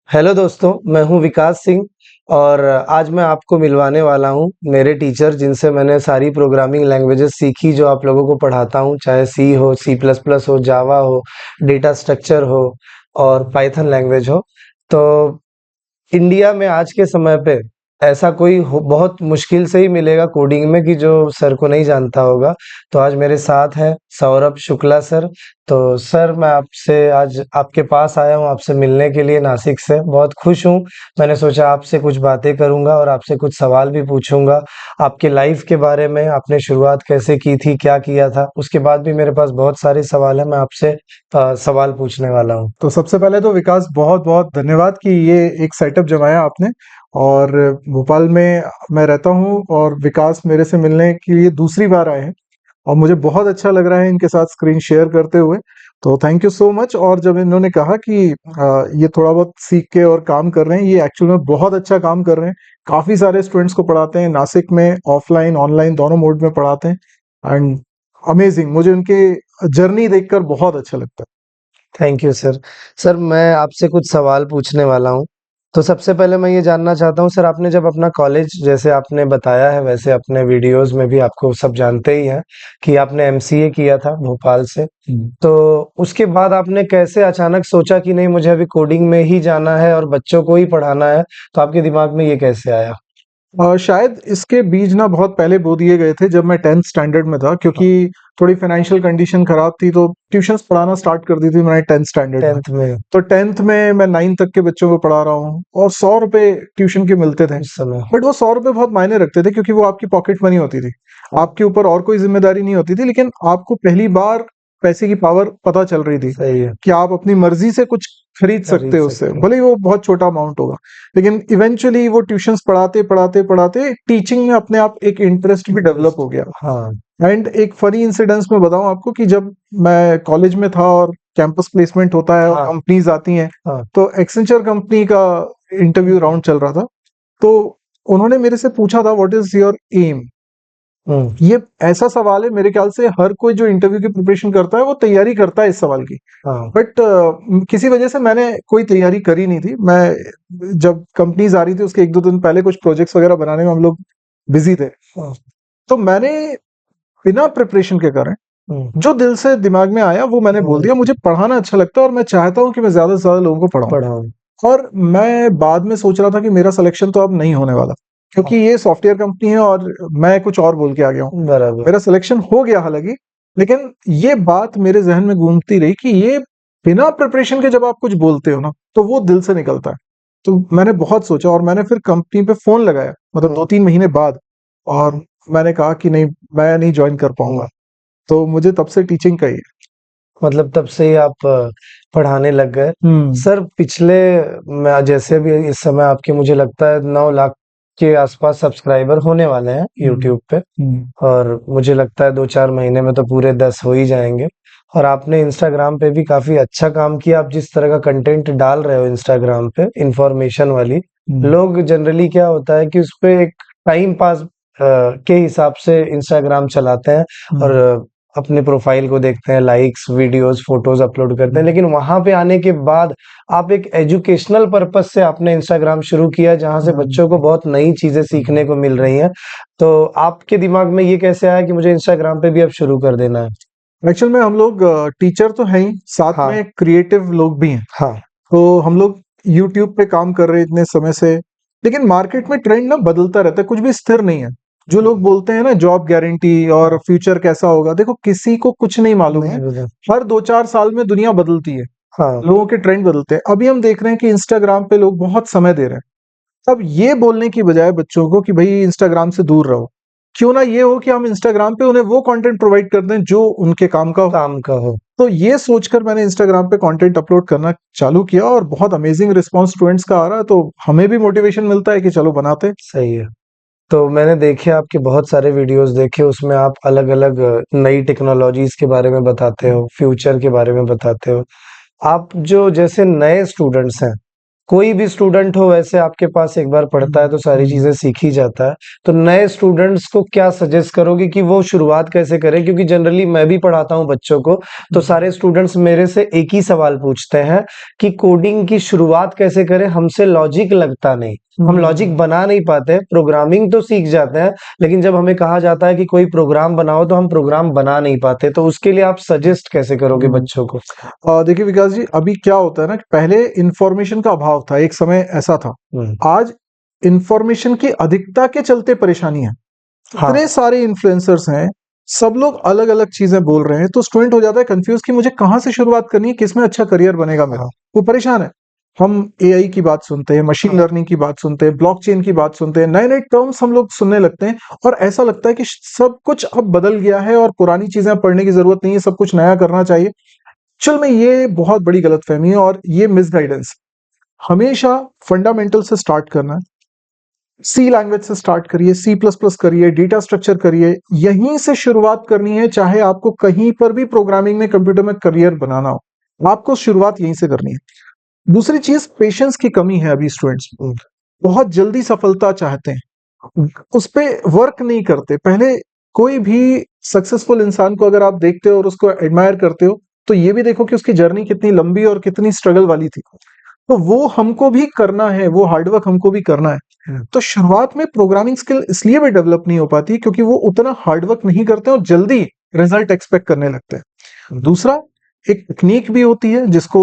Hello दोस्तों, मैं हूं विकास सिंह और आज मैं आपको मिलवाने वाला हूं मेरे टीचर जिनसे मैंने सारी प्रोग्रामिंग लैंग्वेजेस सीखी जो आप लोगों को पढ़ाता हूं, चाहे सी हो, सी प्लस प्लस हो, जावा हो, डेटा स्ट्रक्चर हो और पाइथन लैंग्वेज हो। तो इंडिया में आज के समय पे ऐसा कोई बहुत मुश्किल से ही मिलेगा कोडिंग में कि जो सर को नहीं जानता होगा। तो आज मेरे साथ है सौरभ शुक्ला सर। तो सर, मैं आपसे आज आपके पास आया हूँ आपसे मिलने के लिए, नासिक से बहुत खुश हूँ। मैंने सोचा आपसे कुछ बातें करूंगा और आपसे कुछ सवाल भी पूछूंगा आपके लाइफ के बारे में, आपने शुरुआत कैसे की थी, क्या किया था। उसके बाद भी मेरे पास बहुत सारे सवाल है, मैं आपसे सवाल पूछने वाला हूँ। तो सबसे पहले तो विकास बहुत बहुत धन्यवाद कि ये एक सेटअप जमाया आपने। और भोपाल में मैं रहता हूँ और विकास मेरे से मिलने के लिए दूसरी बार आए हैं और मुझे बहुत अच्छा लग रहा है इनके साथ स्क्रीन शेयर करते हुए। तो थैंक यू सो मच। और जब इन्होंने कहा कि ये थोड़ा बहुत सीख के और काम कर रहे हैं, ये एक्चुअल में बहुत अच्छा काम कर रहे हैं। काफ़ी सारे स्टूडेंट्स को पढ़ाते हैं नासिक में, ऑफलाइन ऑनलाइन दोनों मोड में पढ़ाते हैं। एंड अमेजिंग, मुझे उनके जर्नी देखकर बहुत अच्छा लगता है। Thank you sir. सर, मैं आपसे कुछ सवाल पूछने वाला हूँ। तो सबसे पहले मैं ये जानना चाहता हूँ सर, आपने जब अपना कॉलेज, जैसे आपने बताया है वैसे अपने वीडियोस में भी आपको सब जानते ही हैं कि आपने एमसीए किया था भोपाल से। तो उसके बाद आपने कैसे अचानक सोचा कि नहीं, मुझे अभी कोडिंग में ही जाना है और बच्चों को ही पढ़ाना है। तो आपके दिमाग में ये कैसे आया? शायद इसके बीज ना बहुत पहले बो दिए गए थे जब मैं 10th स्टैंडर्ड में था, क्योंकि थोड़ी फाइनेंशियल कंडीशन खराब थी तो ट्यूशंस पढ़ाना स्टार्ट कर दी थी मैंने 10th स्टैंडर्ड में। 10th में? तो 10th में मैं 9th तक के बच्चों को पढ़ा रहा हूँ और 100 रुपए ट्यूशन के मिलते थे। उस समय? बट वो 100 रुपए बहुत मायने रखते थे क्योंकि वो आपकी पॉकेट मनी होती थी, आपके ऊपर और कोई जिम्मेदारी नहीं होती थी। लेकिन आपको पहली बार पैसे की पावर पता चल रही थी सही है। कि आप अपनी मर्जी से कुछ खरीद खरीद सकते हो उससे, सकते हैं। भले ही वो बहुत छोटा अमाउंट होगा। लेकिन इवेंचुअली वो ट्यूशंस पढ़ाते पढ़ाते पढ़ाते टीचिंग में अपने आप एक इंटरेस्ट भी डेवलप हो गया। हाँ। एंड एक फनी इंसिडेंस मैं बताऊं आपको कि जब मैं कॉलेज में था और कैंपस प्लेसमेंट होता है और हाँ। कंपनीज आती हैं, हाँ। तो एक्सेंचर कंपनी का इंटरव्यू राउंड चल रहा था। तो उन्होंने मेरे से पूछा था व्हाट इज योर एम। हम्म। ये ऐसा सवाल है, मेरे ख्याल से हर कोई जो इंटरव्यू की प्रिपरेशन करता है वो तैयारी करता है इस सवाल की। हाँ। बट किसी वजह से मैंने कोई तैयारी करी नहीं थी। मैं जब कंपनीज आ रही थी उसके एक दो दिन पहले कुछ प्रोजेक्ट्स वगैरह बनाने में हम लोग बिजी थे। हाँ। तो मैंने बिना प्रिपरेशन के कारण हम्म। जो दिल से दिमाग में आया वो मैंने बोल दिया। मुझे पढ़ाना अच्छा लगता है और मैं चाहता हूँ कि मैं ज्यादा से ज्यादा लोगों को पढ़ाऊं। पढ़ाओ। और मैं बाद में सोच रहा था कि मेरा सिलेक्शन तो अब नहीं होने वाला, क्योंकि ये सॉफ्टवेयर कंपनी है और मैं कुछ और बोल के आ गया हूँ। बराबर। मेरा सिलेक्शन हो गया हालांकि, लेकिन ये बात मेरे जहन में घूमती रही कि ये बिना प्रिपरेशन के जब आप कुछ बोलते हो ना तो वो दिल से निकलता है। तो मैंने बहुत सोचा और मैंने फिर कंपनी पे फोन लगाया, मतलब 2-3 महीने बाद। और मैंने कहा कि नहीं, मैं नहीं ज्वाइन कर पाऊंगा। तो मुझे तब से टीचिंग का ही है। मतलब तब से ही आप पढ़ाने लग गए। हम्म। सर, पिछले मैं जैसे भी इस समय आपके, मुझे लगता है 9 लाख के आसपास सब्सक्राइबर होने वाले हैं हम्म। यूट्यूब पे। हम्म। और मुझे लगता है 2-4 महीने में तो पूरे 10 हो ही जाएंगे। और आपने इंस्टाग्राम पे भी काफी अच्छा काम किया। आप जिस तरह का कंटेंट डाल रहे हो इंस्टाग्राम पे, इंफॉर्मेशन वाली, हम्म। लोग जनरली क्या होता है कि उस पे एक टाइम पास के हिसाब से इंस्टाग्राम चलाते हैं और हम्म। अपने प्रोफाइल को देखते हैं, लाइक्स, वीडियोस, फोटोज अपलोड करते हैं। लेकिन वहां पे आने के बाद आप एक एजुकेशनल पर्पस से आपने इंस्टाग्राम शुरू किया, जहां से हम्म। बच्चों को बहुत नई चीजें सीखने को मिल रही हैं। तो आपके दिमाग में ये कैसे आया कि मुझे इंस्टाग्राम पे भी अब शुरू कर देना है? एक्चुअल में हम लोग टीचर तो हैं ही, साथ हाँ। में क्रिएटिव लोग भी हैं। हाँ। तो हम लोग यूट्यूब पे काम कर रहे हैं इतने समय से। लेकिन मार्केट में ट्रेंड ना बदलता रहता है, कुछ भी स्थिर नहीं है। जो लोग बोलते हैं ना जॉब गारंटी और फ्यूचर कैसा होगा, देखो किसी को कुछ नहीं मालूम नहीं है। बोला। हर 2-4 साल में दुनिया बदलती है, हाँ। लोगों के ट्रेंड बदलते हैं। अभी हम देख रहे हैं कि इंस्टाग्राम पे लोग बहुत समय दे रहे हैं। अब ये बोलने की बजाय बच्चों को कि भाई इंस्टाग्राम से दूर रहो, क्यों ना ये हो कि हम इंस्टाग्राम पे उन्हें वो कंटेंट प्रोवाइड कर दें जो उनके काम का हो। काम का हो। तो ये सोचकर मैंने इंस्टाग्राम पे कंटेंट अपलोड करना चालू किया और बहुत अमेजिंग रिस्पांस स्टूडेंट्स का आ रहा है। तो हमें भी मोटिवेशन मिलता है कि चलो बनाते हैं। सही है। तो मैंने देखे आपके बहुत सारे वीडियोस देखे, उसमें आप अलग अलग नई टेक्नोलॉजीज के बारे में बताते हो, फ्यूचर के बारे में बताते हो। आप जो जैसे नए स्टूडेंट्स हैं कोई भी स्टूडेंट हो, वैसे आपके पास एक बार पढ़ता है तो सारी चीजें सीख ही जाता है। तो नए स्टूडेंट्स को क्या सजेस्ट करोगे कि वो शुरुआत कैसे करें? क्योंकि जनरली मैं भी पढ़ाता हूँ बच्चों को, तो सारे स्टूडेंट्स मेरे से एक ही सवाल पूछते हैं कि कोडिंग की शुरुआत कैसे करें? हमसे लॉजिक लगता नहीं, हम लॉजिक बना नहीं पाते। प्रोग्रामिंग तो सीख जाते हैं, लेकिन जब हमें कहा जाता है कि कोई प्रोग्राम बनाओ तो हम प्रोग्राम बना नहीं पाते। तो उसके लिए आप सजेस्ट कैसे करोगे बच्चों को? देखिए विकास जी, अभी क्या होता है ना कि पहले इंफॉर्मेशन का अभाव था, एक समय ऐसा था। आज इंफॉर्मेशन की अधिकता के चलते परेशानी है। हाँ। इतने सारे इन्फ्लुएंसर्स हैं, सब लोग अलग अलग चीजें बोल रहे हैं, तो स्टूडेंट हो जाता है कंफ्यूज कि मुझे कहाँ से शुरुआत करनी है, किसमें अच्छा करियर बनेगा मेरा। वो परेशान है। हम एआई की बात सुनते हैं, मशीन लर्निंग की बात सुनते हैं, ब्लॉकचेन की बात सुनते हैं, नए नए टर्म्स हम लोग सुनने लगते हैं और ऐसा लगता है कि सब कुछ अब बदल गया है और पुरानी चीजें अब पढ़ने की जरूरत नहीं है, सब कुछ नया करना चाहिए। चल में ये बहुत बड़ी गलतफहमी है और ये मिसगाइडेंस। हमेशा फंडामेंटल से स्टार्ट करना है। सी लैंग्वेज से स्टार्ट करिए, सी प्लस प्लस करिए, डेटा स्ट्रक्चर करिए, यहीं से शुरुआत करनी है। चाहे आपको कहीं पर भी प्रोग्रामिंग में, कंप्यूटर में करियर बनाना हो, आपको शुरुआत यहीं से करनी है। दूसरी चीज, पेशेंस की कमी है अभी स्टूडेंट्स में। बहुत जल्दी सफलता चाहते हैं, उस पे वर्क नहीं करते। पहले कोई भी सक्सेसफुल इंसान को अगर आप देखते हो और उसको एडमायर करते हो, तो ये भी देखो कि उसकी जर्नी कितनी लंबी और कितनी स्ट्रगल वाली थी। तो वो हमको भी करना है, वो हार्डवर्क हमको भी करना है। तो शुरुआत में प्रोग्रामिंग स्किल इसलिए भी डेवलप नहीं हो पाती क्योंकि वो उतना हार्डवर्क नहीं करते और जल्दी रिजल्ट एक्सपेक्ट करने लगते हैं। दूसरा, एक टेक्निक भी होती है जिसको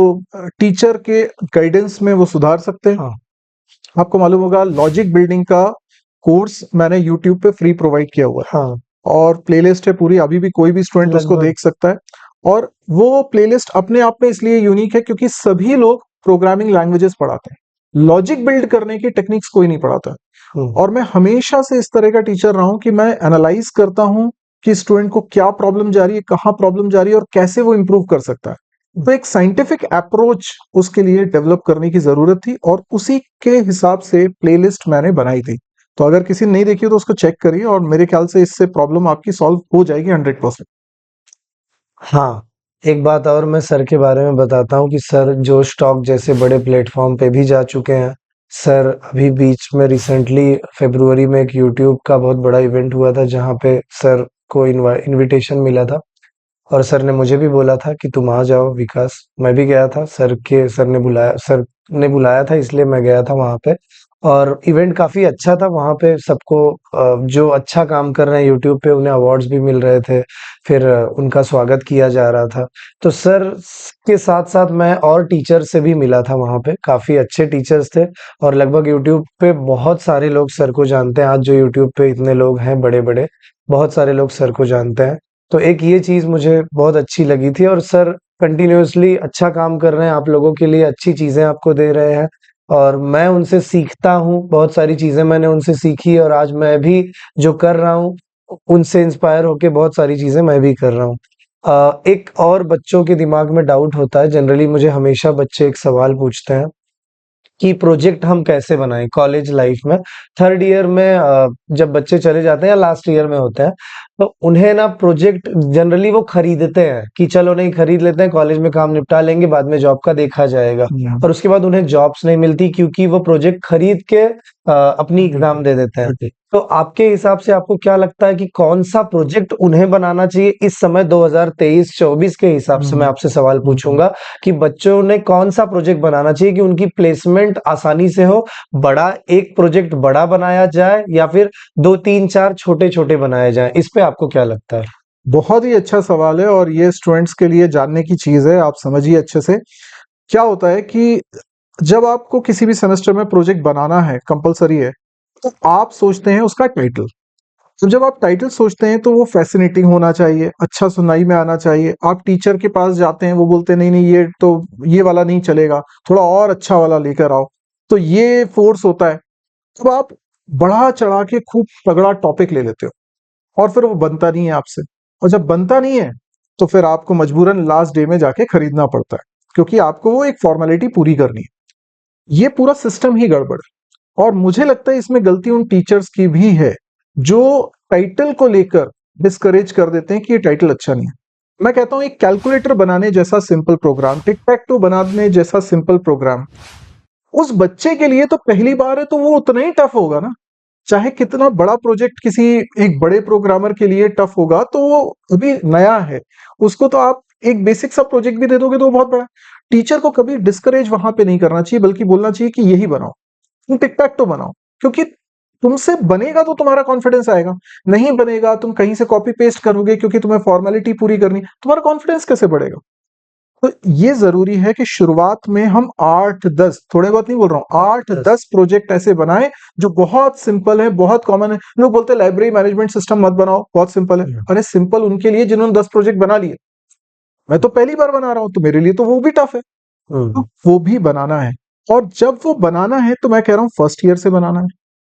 टीचर के गाइडेंस में वो सुधार सकते हैं। आपको मालूम होगा, लॉजिक बिल्डिंग का कोर्स मैंने यूट्यूब पे फ्री प्रोवाइड किया हुआ है और प्लेलिस्ट है पूरी, अभी भी कोई भी स्टूडेंट उसको देख सकता है। और वो प्लेलिस्ट अपने आप में इसलिए यूनिक है क्योंकि सभी लोग प्रोग्रामिंग लैंग्वेजेस पढ़ाते हैं, लॉजिक बिल्ड करने की टेक्निक्स कोई नहीं पढ़ाता। और मैं हमेशा से इस तरह का टीचर रहा हूं कि मैं एनालाइज करता हूं कि स्टूडेंट को क्या प्रॉब्लम जा रही है, कहाँ प्रॉब्लम जा रही है और कैसे वो इंप्रूव कर सकता है। तो एक साइंटिफिक अप्रोच उसके लिए डेवलप करने की जरूरत थी और उसी के हिसाब से प्लेलिस्ट मैंने बनाई थी। तो अगर किसी ने नहीं देखी हो तो उसको चेक करिए और मेरे ख्याल से इससे प्रॉब्लम आपकी सॉल्व हो जाएगी 100%। हाँ, एक बात और मैं सर के बारे में बताता हूँ कि सर जो स्टॉक जैसे बड़े प्लेटफॉर्म पे भी जा चुके हैं। सर अभी बीच में रिसेंटली फरवरी में एक यूट्यूब का बहुत बड़ा इवेंट हुआ था जहाँ पे सर को इनविटेशन मिला था और सर ने मुझे भी बोला था कि तुम आ जाओ विकास। मैं भी गया था, सर ने बुलाया था इसलिए मैं गया था वहाँ पे। और इवेंट काफी अच्छा था। वहाँ पे सबको जो अच्छा काम कर रहे हैं यूट्यूब पे उन्हें अवार्ड्स भी मिल रहे थे। फिर उनका स्वागत किया जा रहा था। तो सर के साथ साथ मैं और टीचर से भी मिला था वहाँ पे, काफी अच्छे टीचर्स थे। और लगभग यूट्यूब पे बहुत सारे लोग सर को जानते हैं। आज जो यूट्यूब पे इतने लोग हैं बड़े बड़े, बहुत सारे लोग सर को जानते हैं। तो एक ये चीज मुझे बहुत अच्छी लगी थी। और सर कंटिन्यूअसली अच्छा काम कर रहे हैं, आप लोगों के लिए अच्छी चीजें आपको दे रहे हैं और मैं उनसे सीखता हूँ। बहुत सारी चीजें मैंने उनसे सीखी और आज मैं भी जो कर रहा हूँ उनसे इंस्पायर होके बहुत सारी चीजें मैं भी कर रहा हूँ। एक और बच्चों के दिमाग में डाउट होता है, जनरली मुझे हमेशा बच्चे एक सवाल पूछते हैं कि प्रोजेक्ट हम कैसे बनाएं कॉलेज लाइफ में। थर्ड ईयर में जब बच्चे चले जाते हैं या लास्ट ईयर में होते हैं, तो उन्हें ना प्रोजेक्ट जनरली वो खरीदते हैं कि चलो नहीं खरीद लेते हैं, कॉलेज में काम निपटा लेंगे, बाद में जॉब का देखा जाएगा। और उसके बाद उन्हें जॉब्स नहीं मिलती क्योंकि वो प्रोजेक्ट खरीद के अपनी एग्जाम दे देते हैं। तो आपके हिसाब से आपको क्या लगता है कि कौन सा प्रोजेक्ट उन्हें बनाना चाहिए इस समय 2023-24 के हिसाब से? मैं आपसे सवाल पूछूंगा कि बच्चों ने कौन सा प्रोजेक्ट बनाना चाहिए कि उनकी प्लेसमेंट आसानी से हो। बड़ा एक प्रोजेक्ट बड़ा बनाया जाए या फिर 2 3 4 छोटे छोटे बनाए जाए? इस पे आपको क्या लगता है? बहुत ही अच्छा सवाल है और ये स्टूडेंट्स के लिए जानने की चीज है, आप समझिए अच्छे से। क्या होता है कि जब आपको किसी भी सेमेस्टर में प्रोजेक्ट बनाना है, कंपलसरी है, तो आप सोचते हैं उसका टाइटल। तो जब आप टाइटल सोचते हैं तो वो फैसिनेटिंग होना चाहिए, अच्छा सुनाई में आना चाहिए। आप टीचर के पास जाते हैं, वो बोलते हैं नहीं नहीं ये वाला नहीं चलेगा, थोड़ा और अच्छा वाला लेकर आओ। तो ये फोर्स होता है। तब आप बढ़ा चढ़ा के खूब तगड़ा टॉपिक ले लेते हो और फिर वो बनता नहीं है आपसे। और जब बनता नहीं है तो फिर आपको मजबूरन लास्ट डे में जाके खरीदना पड़ता है क्योंकि आपको वो एक फॉर्मेलिटी पूरी करनी है। ये पूरा सिस्टम ही गड़बड़ है और मुझे लगता है इसमें गलती उन टीचर्स की भी है जो टाइटल को लेकर डिस्करेज कर देते हैं कि ये टाइटल अच्छा नहीं है। मैं कहता हूं एक कैलकुलेटर बनाने जैसा simple program, tic tac toe बनाने जैसा सिंपल प्रोग्राम उस बच्चे के लिए तो पहली बार है तो वो उतना ही टफ होगा ना। चाहे कितना बड़ा प्रोजेक्ट किसी एक बड़े प्रोग्रामर के लिए टफ होगा, तो वो अभी नया है, उसको तो आप एक बेसिक सा प्रोजेक्ट भी दे दोगे तो वो बहुत बड़ा है। टीचर को कभी डिस्करेज वहां पे नहीं करना चाहिए, बल्कि बोलना चाहिए कि यही बनाओ, तुम टिक टैक तो बनाओ, क्योंकि तुमसे बनेगा तो तुम्हारा कॉन्फिडेंस आएगा। नहीं बनेगा, तुम कहीं से कॉपी पेस्ट करोगे क्योंकि तुम्हें फॉर्मेलिटी पूरी करनी, तुम्हारा कॉन्फिडेंस कैसे बढ़ेगा? तो ये जरूरी है कि शुरुआत में हम 8-10, थोड़े बहुत नहीं बोल रहा हूँ, 8-10 प्रोजेक्ट ऐसे बनाएं जो बहुत सिंपल है, बहुत कॉमन है। लोग बोलते हैं लाइब्रेरी मैनेजमेंट सिस्टम मत बनाओ, बहुत सिंपल है। अरे सिंपल उनके लिए जिन्होंने 10 प्रोजेक्ट बना लिए, मैं तो पहली बार बना रहा हूं, तो मेरे लिए तो वो भी टफ है। तो वो भी बनाना है, और जब वो बनाना है तो मैं कह रहा हूं फर्स्ट ईयर से बनाना है।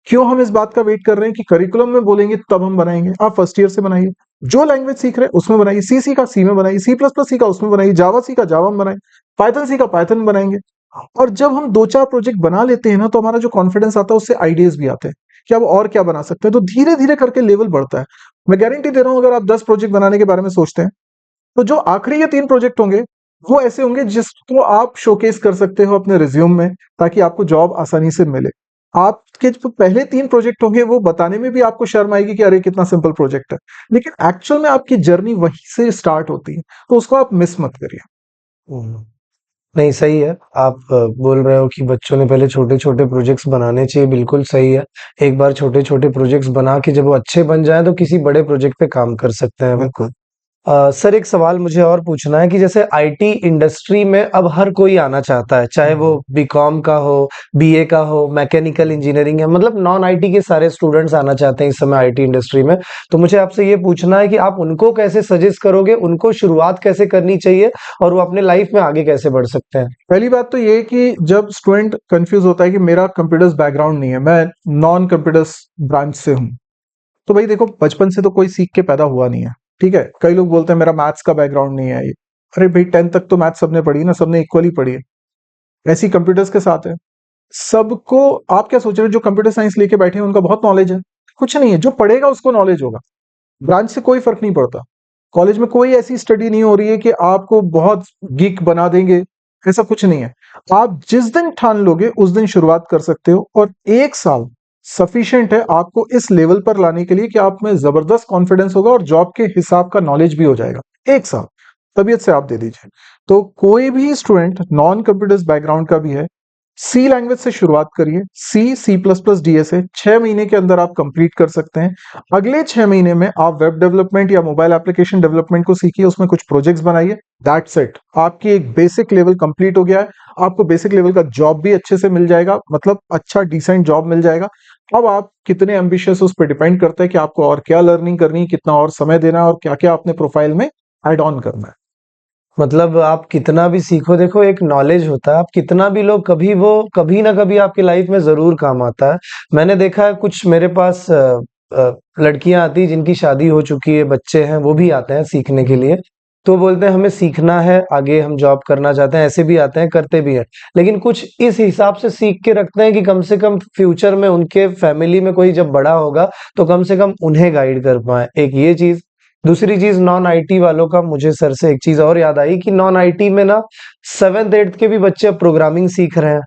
क्यों हम इस बात का वेट कर रहे हैं कि करिकुलम में बोलेंगे तब हम बनाएंगे? आप फर्स्ट ईयर से बनाइए। जो लैंग्वेज सीख रहे हैं उसमें बनाइए, सी सीखा सी में बनाइए, C++ सीखा उसमें बनाइए, जावा सीखा जावा में बनाइए, पाइथन सीखा पाइथन में बनाएंगे। और जब हम 2-4 प्रोजेक्ट बना लेते हैं ना, तो हमारा जो कॉन्फिडेंस आता है उससे आइडियाज भी आते हैं कि अब और क्या बना सकते हैं। तो धीरे धीरे करके लेवल बढ़ता है। मैं गारंटी दे रहा हूं, अगर आप 10 प्रोजेक्ट बनाने के बारे में सोचते हैं, तो जो आखिरी ये 3 प्रोजेक्ट होंगे वो ऐसे होंगे जिसको आप शोकेस कर सकते हो अपने रिज्यूम में, ताकि आपको जॉब आसानी से मिले। आपके जो पहले 3 प्रोजेक्ट होंगे वो बताने में भी आपको शर्म आएगी कि अरे कितना सिंपल प्रोजेक्ट है, लेकिन एक्चुअल में आपकी जर्नी वहीं से स्टार्ट होती है, तो उसको आप मिस मत करिए। हम्म। नहीं, सही है। आप बोल रहे हो कि बच्चों ने पहले छोटे-छोटे प्रोजेक्ट्स बनाने चाहिए, बिल्कुल सही है। एक बार छोटे-छोटे प्रोजेक्ट्स बना के जब वो अच्छे बन जाएँ तो किसी बड़े प्रोजेक्ट पे काम कर सकते हैं वो। बिल्कुल। सर, एक सवाल मुझे और पूछना है कि जैसे आईटी इंडस्ट्री में अब हर कोई आना चाहता है, चाहे वो बीकॉम का हो, बीए का हो, मैकेनिकल इंजीनियरिंग है, मतलब नॉन आईटी के सारे स्टूडेंट्स आना चाहते हैं इस समय आईटी इंडस्ट्री में। तो मुझे आपसे ये पूछना है कि आप उनको कैसे सजेस्ट करोगे, उनको शुरुआत कैसे करनी चाहिए और वो अपने लाइफ में आगे कैसे बढ़ सकते हैं? पहली बात तो ये है कि जब स्टूडेंट कंफ्यूज होता है कि मेरा कंप्यूटर्स बैकग्राउंड नहीं है, मैं नॉन कंप्यूटर्स ब्रांच से हूँ, तो भाई देखो, बचपन से तो कोई सीख के पैदा हुआ नहीं है, ठीक है? कई लोग बोलते हैं मेरा मैथ्स का बैकग्राउंड नहीं है। अरे भाई 10th तक तो मैथ्स सबने पढ़ी ना, सबने इक्वली पढ़ी है। ऐसी कंप्यूटर्स के साथ है। सबको, आप क्या सोच रहे हो जो कंप्यूटर साइंस लेके बैठे हैं उनका बहुत नॉलेज है? कुछ नहीं है। जो पढ़ेगा उसको नॉलेज होगा। ब्रांच से कोई फर्क नहीं पड़ता। कॉलेज में कोई ऐसी स्टडी नहीं हो रही है कि आपको बहुत गीक बना देंगे, ऐसा कुछ नहीं है। आप जिस दिन ठान लोगे उस दिन शुरुआत कर सकते हो, और 1 साल सफिशिएंट है आपको इस लेवल पर लाने के लिए कि आप में जबरदस्त कॉन्फिडेंस होगा और जॉब के हिसाब का नॉलेज भी हो जाएगा। 1 साल तबीयत से आप दे दीजिए। तो कोई भी स्टूडेंट नॉन कंप्यूटर्स बैकग्राउंड का भी है, सी लैंग्वेज से शुरुआत करिए। C++ DSA 6 महीने के अंदर आप कंप्लीट कर सकते हैं। अगले 6 महीने में आप वेब डेवलपमेंट या मोबाइल एप्लीकेशन डेवलपमेंट को सीखिए, उसमें कुछ प्रोजेक्ट्स बनाइए। दैट्स इट, आपकी एक बेसिक लेवल कंप्लीट हो गया है। आपको बेसिक लेवल का जॉब भी अच्छे से मिल जाएगा, मतलब अच्छा डिसेंट जॉब मिल जाएगा। अब आप कितने एम्बिशियस, उस पर डिपेंड करता है कि आपको और क्या लर्निंग करनी है, कितना और समय देना है, और क्या क्या अपने प्रोफाइल में ऐड ऑन करना है। मतलब आप कितना भी सीखो, देखो एक नॉलेज होता है, आप कितना भी लो, कभी वो कभी ना कभी आपकी लाइफ में ज़रूर काम आता है। मैंने देखा है कुछ मेरे पास लड़कियां आती जिनकी शादी हो चुकी है, बच्चे हैं, वो भी आते हैं सीखने के लिए। तो बोलते हैं हमें सीखना है, आगे हम जॉब करना चाहते हैं, ऐसे भी आते हैं, करते भी हैं। लेकिन कुछ इस हिसाब से सीख के रखते हैं कि कम से कम फ्यूचर में उनके फैमिली में कोई जब बड़ा होगा तो कम से कम उन्हें गाइड कर पाए। एक ये चीज़। दूसरी चीज, नॉन आईटी वालों का मुझे सर से एक चीज और याद आई कि नॉन आईटी में ना 7th 8th के भी बच्चे अब प्रोग्रामिंग सीख रहे हैं।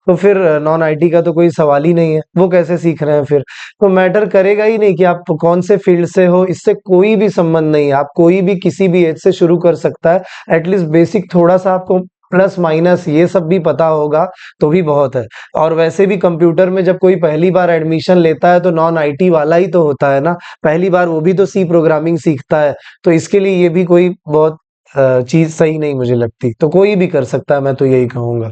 तो फिर नॉन आईटी का तो कोई सवाल ही नहीं है, वो कैसे सीख रहे हैं फिर? तो मैटर करेगा ही नहीं कि आप कौन से फील्ड से हो, इससे कोई भी संबंध नहीं है। आप कोई भी किसी भी एज से शुरू कर सकता है। एटलीस्ट बेसिक थोड़ा सा आपको प्लस माइनस ये सब भी पता होगा तो भी बहुत है। और वैसे भी कंप्यूटर में जब कोई पहली बार एडमिशन लेता है तो नॉन आईटी वाला ही तो होता है ना, पहली बार वो भी तो सी प्रोग्रामिंग सीखता है। तो इसके लिए ये भी कोई बहुत चीज सही नहीं मुझे लगती। तो कोई भी कर सकता है, मैं तो यही कहूंगा।